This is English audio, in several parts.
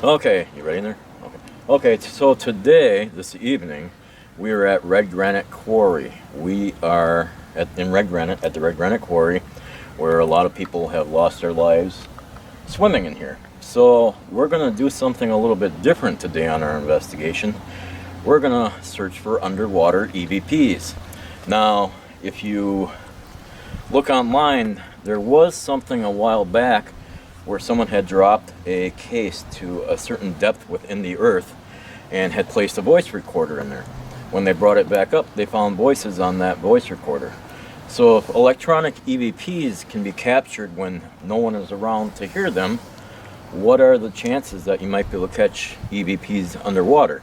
Okay, you ready in there? Okay. Okay, so today, this evening, we are at Redgranite Quarry. We are in Redgranite, at the Redgranite Quarry, where a lot of people have lost their lives swimming in here. So we're going to do something a little bit different today on our investigation. We're going to search for underwater EVPs. Now, if you look online, there was something a while back where someone had dropped a case to a certain depth within the earth and had placed a voice recorder in there. When they brought it back up, they found voices on that voice recorder. So if electronic EVPs can be captured when no one is around to hear them, what are the chances that you might be able to catch EVPs underwater?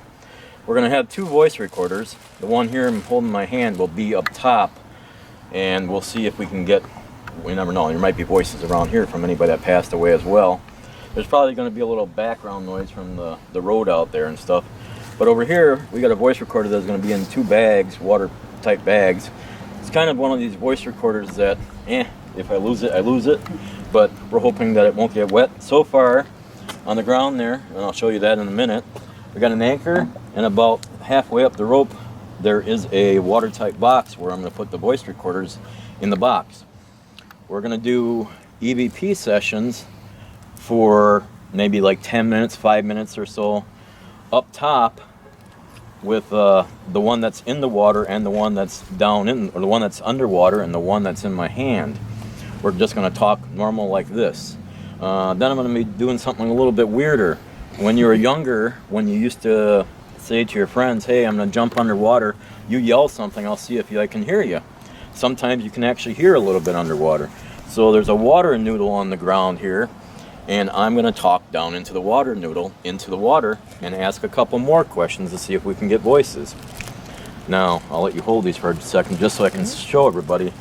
We're going to have two voice recorders. The one here I'm holding in my hand will be up top, and we'll see if we can get, we never know, there might be voices around here from anybody that passed away as well. There's probably going to be a little background noise from the road out there and stuff. But over here, we got a voice recorder that's going to be in two bags, watertight bags. It's kind of one of these voice recorders that, if I lose it, I lose it. But we're hoping that it won't get wet. So far, on the ground there, and I'll show you that in a minute, we got an anchor, and about halfway up the rope, there is a watertight box where I'm going to put the voice recorders in the box. We're going to do EVP sessions for maybe like 10 minutes, 5 minutes or so, up top with the one that's in the water and the one that's down in, or the one that's underwater and the one that's in my hand. We're just going to talk normal like this. Then I'm going to be doing something a little bit weirder. When you were younger, when you used to say to your friends, hey, I'm going to jump underwater, you yell something, I'll see if I can hear you. Sometimes you can actually hear a little bit underwater. So there's a water noodle on the ground here, and I'm going to talk down into the water noodle, into the water, and ask a couple more questions to see if we can get voices. Now, I'll let you hold these for a second just so I can show everybody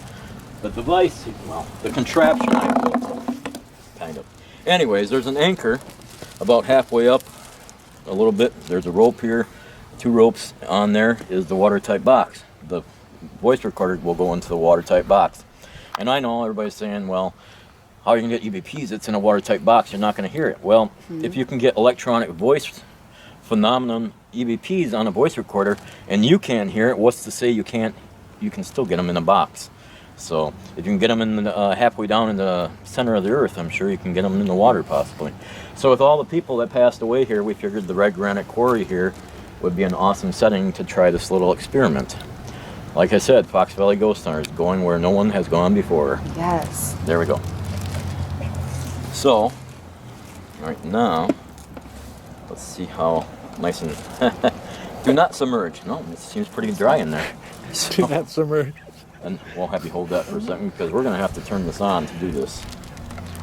the device, well, the contraption I built, kind of. Anyways, there's an anchor about halfway up a little bit. There's a rope here, two ropes on there is the watertight box. The voice recorder will go into the watertight box. And I know everybody's saying, well, how are you going to get EVPs? It's in a watertight box. You're not going to hear it. Well, if you can get electronic voice phenomenon EVPs on a voice recorder and you can't hear it, what's to say you can't? You can still get them in a box. So if you can get them in halfway down in the center of the earth, I'm sure you can get them in the water possibly. So with all the people that passed away here, we figured the Redgranite Quarry here would be an awesome setting to try this little experiment. Like I said, Fox Valley Ghost Hunters, going where no one has gone before. Yes. There we go. So, right now, let's see how nice and... Do not submerge. No, it seems pretty dry in there. Do not submerge. And we'll have you hold that for a second because we're going to have to turn this on to do this.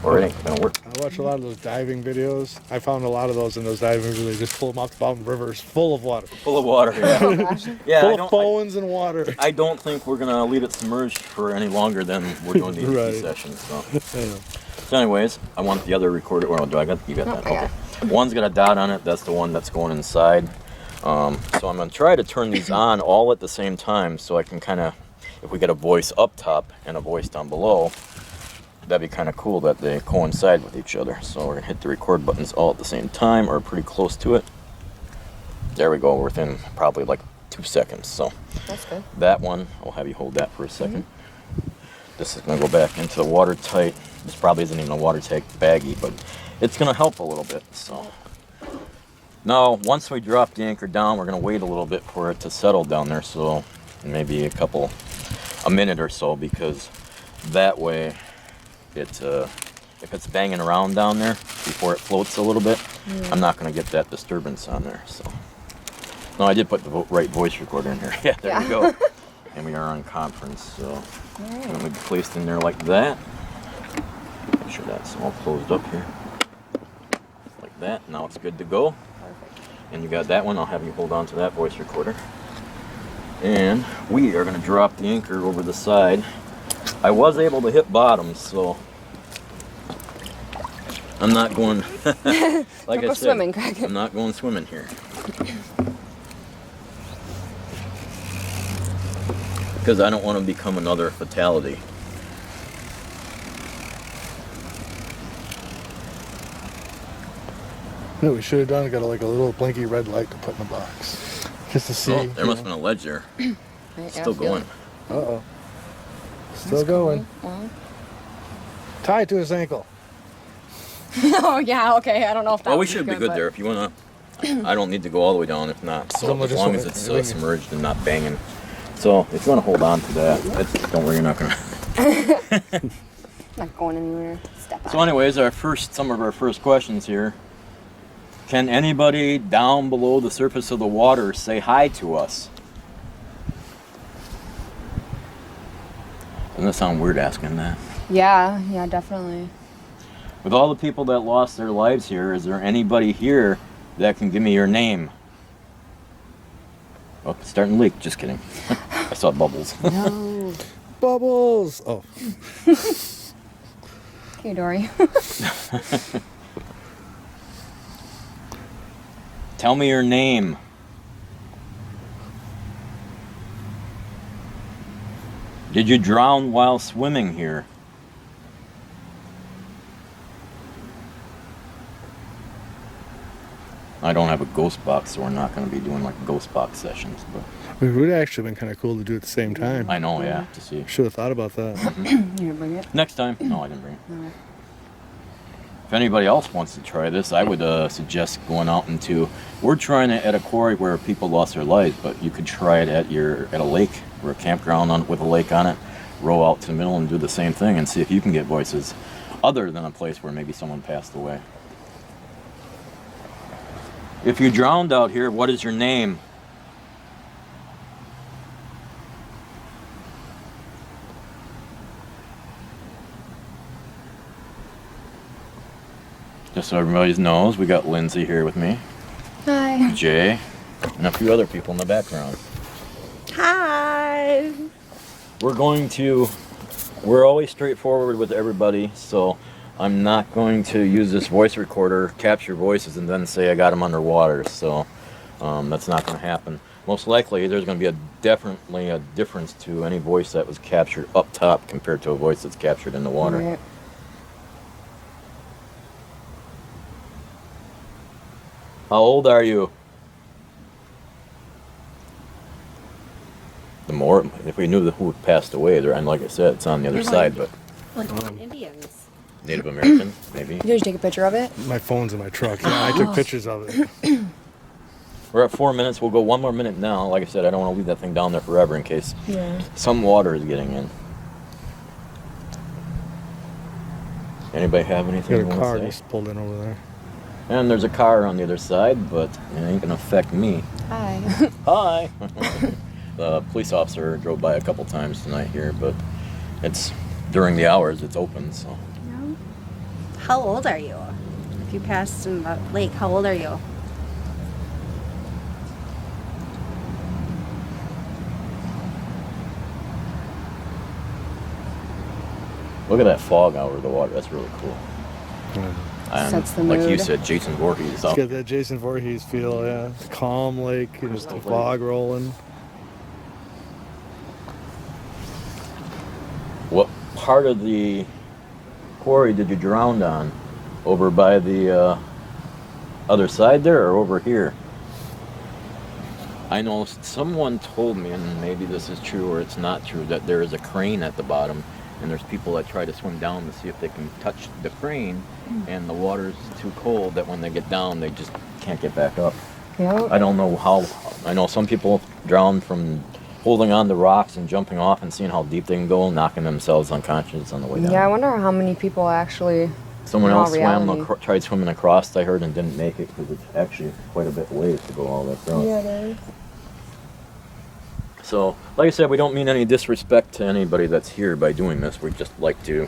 Or it ain't going to work. I watch a lot of those diving videos. I found a lot of those in those diving videos. They just pull them off the bottom of rivers full of water. Full of water, yeah. Oh, gosh. Yeah, Full of phones and water. I don't think we're going to leave it submerged for any longer than we're doing these Right. sessions. So. Yeah. So anyways, I want the other recorder. Well, do I got? You got that? Okay. One's got a dot on it. That's the one that's going inside. So I'm going to try to turn these on all at the same time so I can kind of, if we get a voice up top and a voice down below, that'd be kind of cool that they coincide with each other. So we're going to hit the record buttons all at the same time or pretty close to it. There we go, within probably like 2 seconds. So That's good. that one, I'll have you hold that for a second. This is going to go back into the watertight. This probably isn't even a watertight baggie, but it's going to help a little bit. So now, once we drop the anchor down, we're going to wait a little bit for it to settle down there. So maybe a minute or so, because that way, if it's banging around down there before it floats a little bit, I'm not going to get that disturbance on there. So, no, I did put the right voice recorder in here. Yeah, there we go. And we are on conference, so I'm going to be placed in there like that. Make sure that's all closed up here, like that. Now it's good to go. Perfect. And you got that one. I'll have you hold on to that voice recorder. And we are going to drop the anchor over the side. I was able to hit bottom, so I'm not going, like I said, swimming, Craig. I'm not going swimming here. Because I don't want to become another fatality. No, we should have done. Got like a little blinky red light to put in the box, just to see. Oh, there must have been a ledge there. Still going. Uh oh. Still going. Well. Tied to his ankle. Oh yeah, okay. I don't know if that. Well, we would should be good, good but- there if you wanna. I don't need to go all the way down if not. So Someone as just long as wanna- it's ring it. submerged and not banging. So if you wanna hold on to that, don't worry, you're not gonna. Not going anywhere. Step on. So anyways, some of our first questions here. Can anybody down below the surface of the water say hi to us? Doesn't that sound weird asking that? Yeah, definitely. With all the people that lost their lives here, is there anybody here that can give me your name? Oh, it's starting to leak. Just kidding. I saw bubbles. No. Bubbles. Oh, Okay, Dory. Tell me your name. Did you drown while swimming here? I don't have a ghost box, so we're not going to be doing like ghost box sessions. But it would actually been kind of cool to do it at the same time. I know, yeah, to see. Should have thought about that. You gonna bring it? Next time. No, I didn't bring it. Okay. If anybody else wants to try this, I would suggest going out into. We're trying it at a quarry where people lost their lives, but you could try it at a lake or a campground with a lake on it. Row out to the middle and do the same thing and see if you can get voices other than a place where maybe someone passed away. If you drowned out here, what is your name? Just so everybody knows, we got Lindsay here with me, Hi. Jay, and a few other people in the background. Hi. We're always straightforward with everybody, so I'm not going to use this voice recorder, capture voices, and then say I got them underwater, so that's not going to happen. Most likely, there's going to be definitely a difference to any voice that was captured up top compared to a voice that's captured in the water. Right. How old are you? If we knew who passed away, and like I said, it's on the other side, but Like Indians. Native American, maybe. Did you take a picture of it? My phone's in my truck. Yeah, I took pictures of it. We're at 4 minutes. We'll go one more minute now. Like I said, I don't want to leave that thing down there forever in case Yeah. some water is getting in. Anybody have anything Got you a want car to say? just pulled in over there. And there's a car on the other side, but it ain't gonna affect me. Hi. Hi. The police officer drove by a couple times tonight here, but it's during the hours it's open, so. How old are you? If you passed in the lake, how old are you? Look at that fog over the water. That's really cool. Yeah. And Sets the like you mood. said, Jason Voorhees. It's got that Jason Voorhees feel, yeah. Calm lake, just the fog rolling. What part of the quarry did you drown on? Over by the other side there or over here? I know someone told me, and maybe this is true or it's not true, that there is a crane at the bottom and there's people that try to swim down to see if they can touch the crane and the water's too cold that when they get down they just can't get back up. Yep. I don't know how. I know some people drown from holding on to rocks and jumping off and seeing how deep they can go, knocking themselves unconscious on the way down. Yeah, I wonder how many people actually. Someone in all else reality. tried swimming across, I heard, and didn't make it because it's actually quite a bit ways to go all the way across. Yeah, it is. So, like I said, we don't mean any disrespect to anybody that's here by doing this. We just like to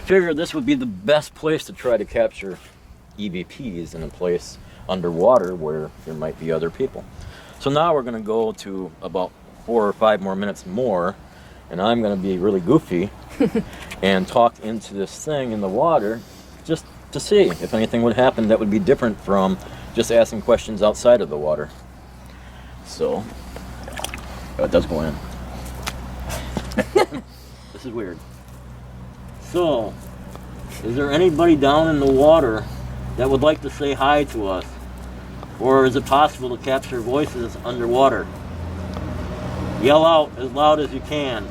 figure this would be the best place to try to capture EVPs in a place underwater where there might be other people. So now we're going to go to about 4 or 5 more minutes more, and I'm going to be really goofy and talk into this thing in the water just to see if anything would happen that would be different from just asking questions outside of the water. So, it does go in. This is weird. So, is there anybody down in the water that would like to say hi to us? Or is it possible to capture voices underwater? Yell out as loud as you can.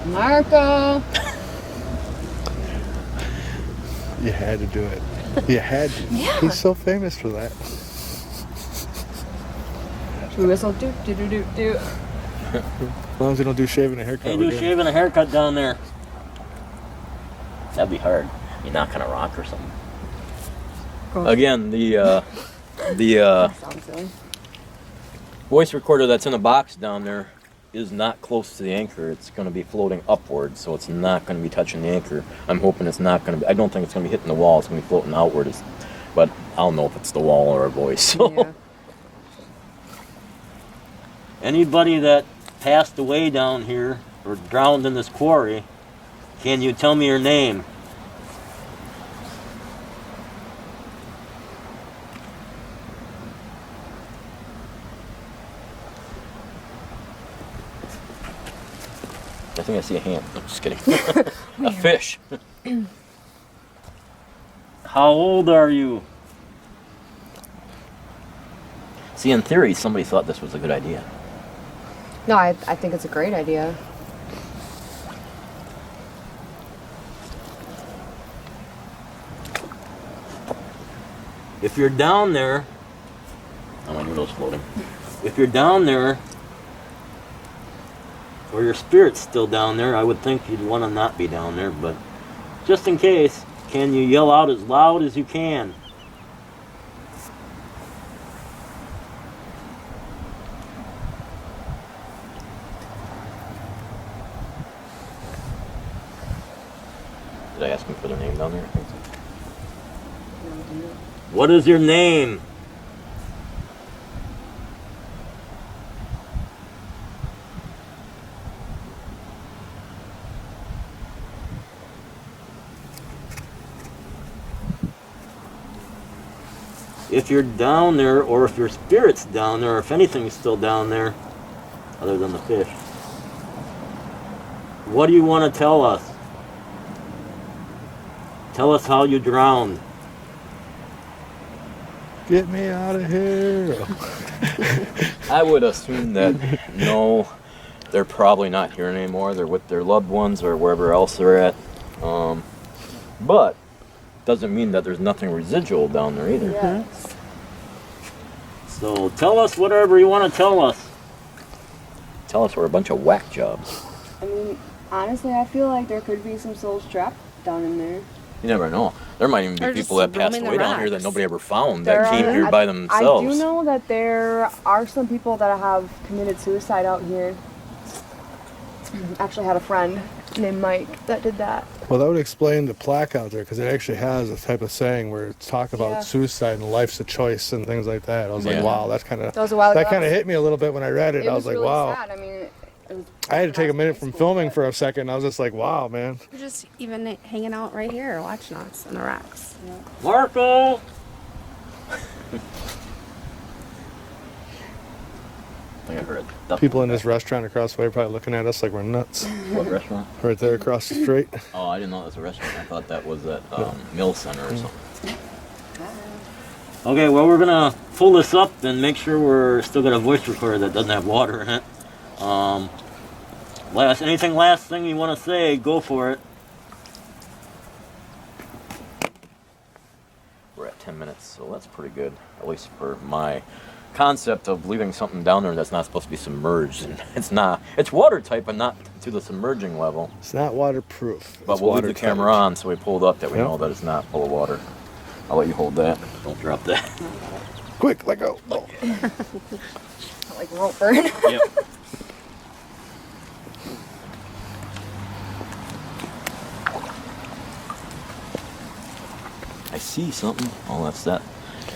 Marco. You had to do it. You had to. Yeah. He's so famous for that. We whistle do do do do do. As long as you don't do shaving and haircut. They we're do good. shaving a haircut down there. That'd be hard. You knock on a rock or something. Cool. Again, the Sounds silly. voice recorder that's in a box down there is not close to the anchor. It's going to be floating upward, so it's not going to be touching the anchor. I'm hoping it's not going to be. I don't think it's going to be hitting the wall. It's going to be floating outward. But I'll know if it's the wall or a voice. So. Yeah. Anybody that passed away down here or drowned in this quarry, can you tell me your name? I think I see a hand. I'm just kidding. A fish. How old are you? See, in theory, somebody thought this was a good idea. No, I think it's a great idea. If you're down there, oh, my noodle's floating. If you're down there, or your spirit's still down there, I would think you'd want to not be down there, but just in case, can you yell out as loud as you can? Did I ask him for their name down there? I think so. What is your name? If you're down there, or if your spirit's down there, or if anything's still down there, other than the fish, what do you want to tell us? Tell us how you drowned. Get me out of here. I would assume that no, they're probably not here anymore. They're with their loved ones or wherever else they're at. But doesn't mean that there's nothing residual down there either. Yes. So tell us whatever you want to tell us. Tell us we're a bunch of whack jobs. I mean, honestly, I feel like there could be some souls trapped down in there. You never know. There might even be Or just people that passed roaming the away down here that rocks. nobody ever found There that came are- here by themselves. I do know that there are some people that have committed suicide out here. Actually had a friend named Mike that did that. Well, that would explain the plaque out there, because it actually has a type of saying where it's talk about Yeah. suicide and life's a choice and things like that. I was Yeah. like, wow, that's kind of That was a while ago. that kind of hit me a little bit when I read it. It I was like, really wow. sad. I mean, it was I had to take a minute high from school, filming but- for a second. I was just like, wow, man. You're just even hanging out right here watching us on the rocks. Marco! I think I heard it. People in this restaurant across the way probably looking at us like we're nuts. What restaurant? Right there across the street. Oh, I didn't know it was a restaurant. I thought that was at Mill Center or something. Okay, well, we're gonna pull this up and make sure we're still got a voice recorder that doesn't have water in it. Last thing you want to say, go for it. We're at 10 minutes, so that's pretty good, at least for my concept of leaving something down there that's not supposed to be submerged. And it's not. It's watertight, but not to the submerging level. It's not waterproof. But It's we'll leave the watertight. camera on so we pulled up that we Yep. know that it's not full of water. I'll let you hold that. Don't drop that. Quick, let go. Oh. Like rope burn. Yep. I see something. Oh, that's that.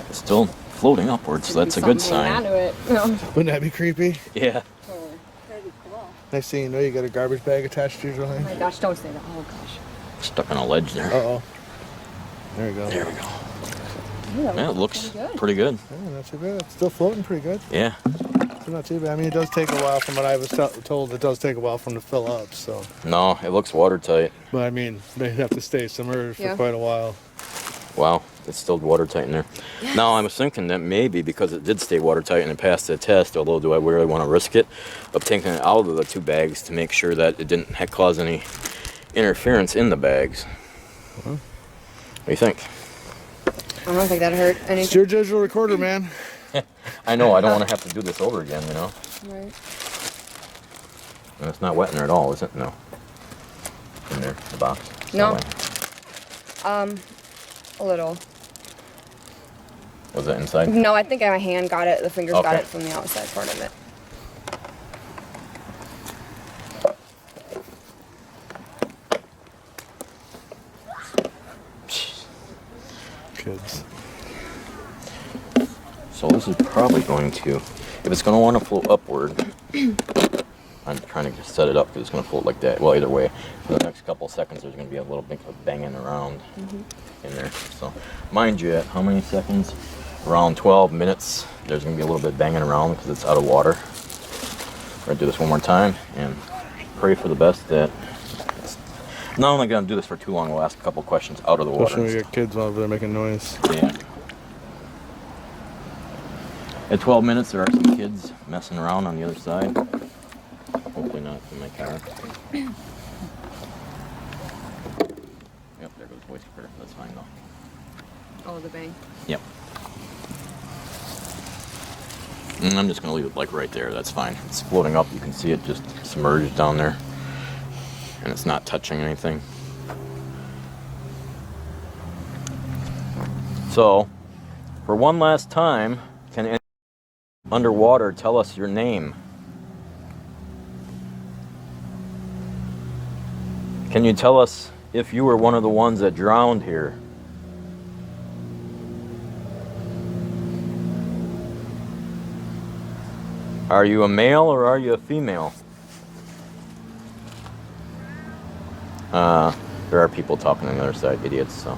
It's still floating upwards, so that's a good sign. Onto it. No. Wouldn't that be creepy? Yeah. Pretty cool. Next thing you know, you got a garbage bag attached to your Oh leg. my gosh, don't say that. Oh gosh. Stuck on a ledge there. Uh-oh. There you go. There we go. Ooh, that Yeah, it looks pretty good. pretty good. Yeah, not too bad. It's still floating pretty good. Yeah. not too bad. I mean, it does take a while from what I was told. It does take a while for them to fill up, so. No, it looks watertight. But I mean, they have to stay submerged for Yeah. quite a while. Wow, it's still watertight in there. Now, I was thinking that maybe because it did stay watertight and it passed the test, although do I really want to risk it, of taking it out of the 2 bags to make sure that it didn't cause any interference in the bags. What do you think? I don't think that hurt It's anything. your digital recorder, man. I know, I don't want to have to do this over again, you know? Right. And it's not wet in there at all, is it? No. In there, the box? It's No. not wet. A little. Was it inside? No, I think my hand got it. The fingers got Okay. it from the outside part of it. Kids. So this is probably going to, if it's going to want to float upward, I'm trying to just set it up because it's going to float like that. Well, either way, for the next couple seconds, there's going to be a little bit of banging around in there. So, mind you, at how many seconds? Around 12 minutes, there's going to be a little bit banging around because it's out of water. We're going to do this one more time and pray for the best that it's not only going to do this for too long, we'll ask a couple questions out of the water. Especially when you get kids over there making noise. Yeah. At 12 minutes, there are some kids messing around on the other side. Hopefully not in my car. Yep, there goes voice recorder. That's fine though. Oh, the bang. Yep. And I'm just going to leave it like right there. That's fine. It's floating up. You can see it just submerged down there. And it's not touching anything. So, for one last time, can anyone underwater tell us your name? Can you tell us if you were one of the ones that drowned here? Are you a male or are you a female? There are people talking on the other side, idiots, so.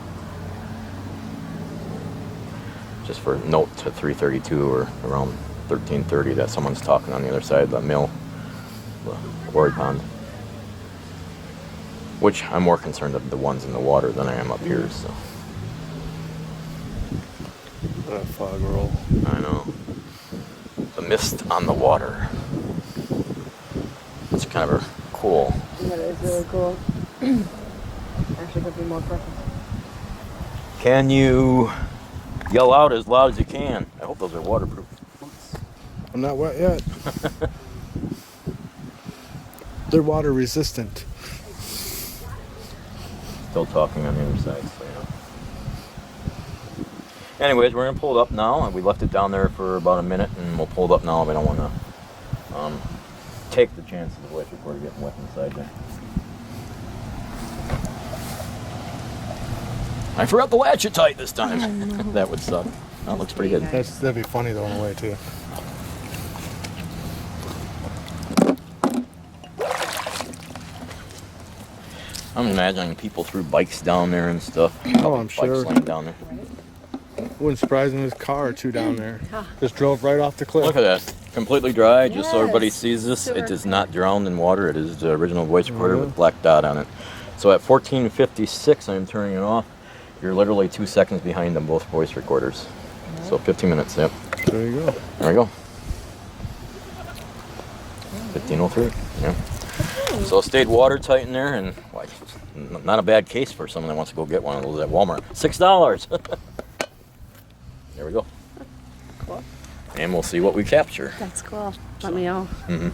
Just for note to 332 or around 1330 that someone's talking on the other side of the mill, the quarry pond. Which I'm more concerned of the ones in the water than I am up here, so. That fog roll. I know. The mist on the water. It's kind of cool. That is really cool. Actually, could be more perfect. Can you yell out as loud as you can? I hope those are waterproof boots. I'm not wet yet. They're water resistant. Still talking on the other side, so you know. Anyways, we're gonna pull it up now, and we left it down there for about a minute, and we'll pull it up now. We don't want to take the chances of voice recorder getting wet inside there. I forgot to latch it tight this time. That would suck. That looks pretty good. That'd be funny though in a way too. I'm imagining people threw bikes down there and stuff. Oh, I'm Bikes sure. laying down there. Wouldn't surprise me if there's a car or two down there. Just drove right off the cliff. Look at that. Completely dry, just so everybody Yes. sees this. Super It is not drowned in water. It is the original voice recorder Mhm. with black dot on it. So at 14:56, I'm turning it off. You're literally 2 seconds behind on both voice recorders. So 15 minutes, yep. There you go. There we go. 15:03, yeah. So it stayed watertight in there, and like, not a bad case for someone that wants to go get one of those at Walmart. $6. There we go. Cool. And we'll see what we capture. That's cool. Let me know. Mm-hmm.